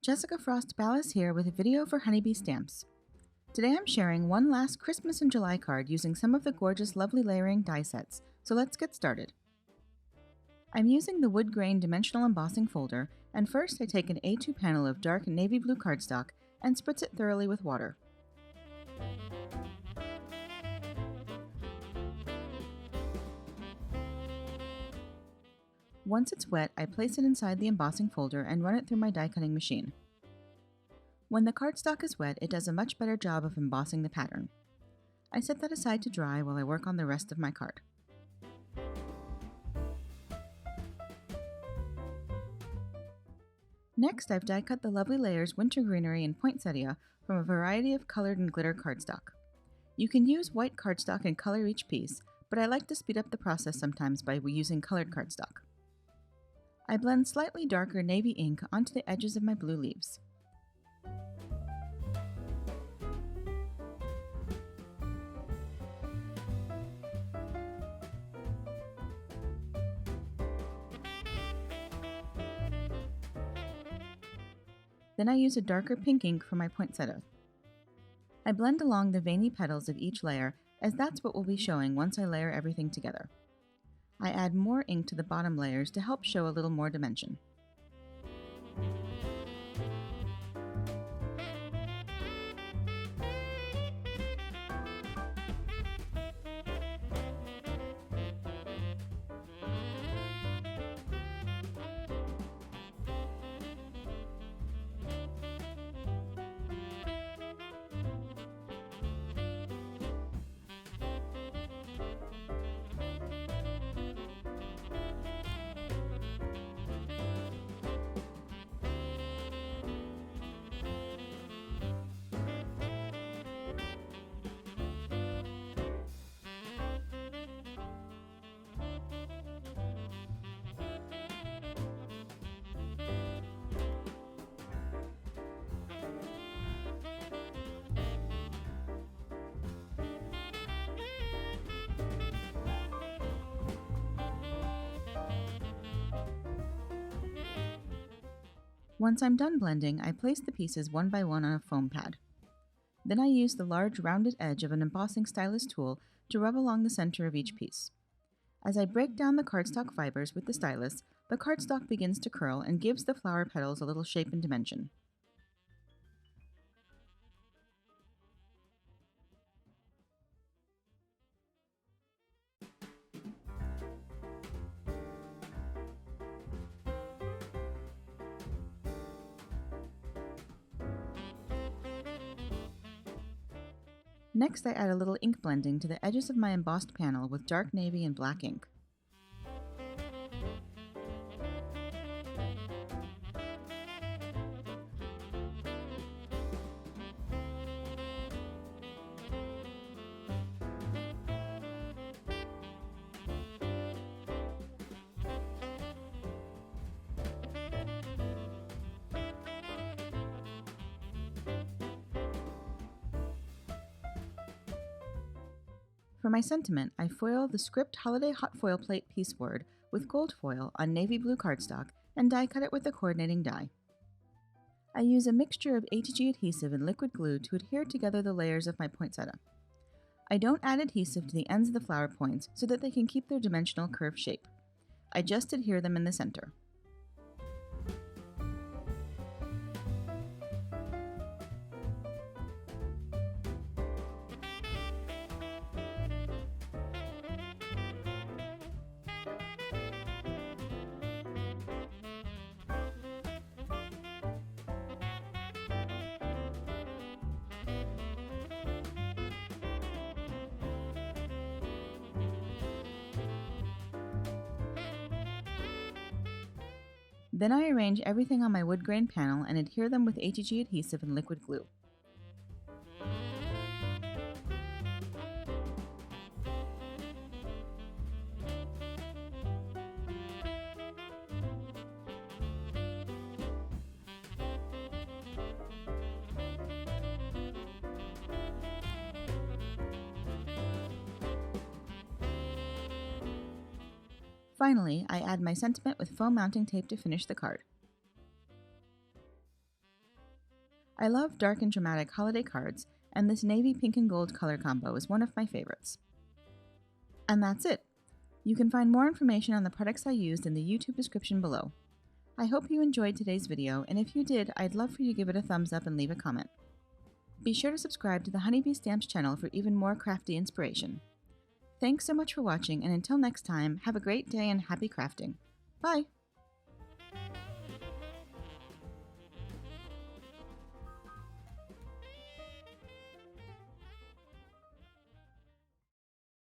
Jessica Frost-Ballas here with a video for honeybee stamps. Today I'm sharing one last Christmas in July card using some of the gorgeous Lovely Layering die sets, so let's get started. I'm using the Woodgrain dimensional embossing folder, and first I take an A2 panel of dark navy blue cardstock and spritz it thoroughly with water. Once it's wet, I place it inside the embossing folder and run it through my die cutting machine. When the cardstock is wet, it does a much better job of embossing the pattern. I set that aside to dry while I work on the rest of my card. Next, I've die cut the Lovely Layers Winter Greenery and Poinsettia from a variety of colored and glitter cardstock. You can use white cardstock and color each piece, but I like to speed up the process sometimes by using colored cardstock. I blend slightly darker navy ink onto the edges of my blue leaves. Then I use a darker pink ink for my poinsettia. I blend along the veiny petals of each layer, as that's what we'll be showing once I layer everything together. I add more ink to the bottom layers to help show a little more dimension. Once I'm done blending, I place the pieces one by one on a foam pad. Then I use the large rounded edge of an embossing stylus tool to rub along the center of each piece. As I break down the cardstock fibers with the stylus, the cardstock begins to curl and gives the flower petals a little shape and dimension. Next, I add a little ink blending to the edges of my embossed panel with dark navy and black ink. For my sentiment, I foil the script Holiday Hot Foil Plate piece word with gold foil on navy blue cardstock and die cut it with the coordinating die. I use a mixture of ATG adhesive and liquid glue to adhere together the layers of my poinsettia. I don't add adhesive to the ends of the flower points so that they can keep their dimensional curve shape. I just adhere them in the center. Then I arrange everything on my woodgrain panel and adhere them with ATG adhesive and liquid glue. Finally, I add my sentiment with foam mounting tape to finish the card. I love dark and dramatic holiday cards, and this navy pink and gold color combo is one of my favorites. And that's it. You can find more information on the products I used in the YouTube description below. I hope you enjoyed today's video, and if you did, I'd love for you to give it a thumbs up and leave a comment. Be sure to subscribe to the Honeybee Stamps channel for even more crafty inspiration. Thanks so much for watching, and until next time, have a great day and happy crafting. Bye!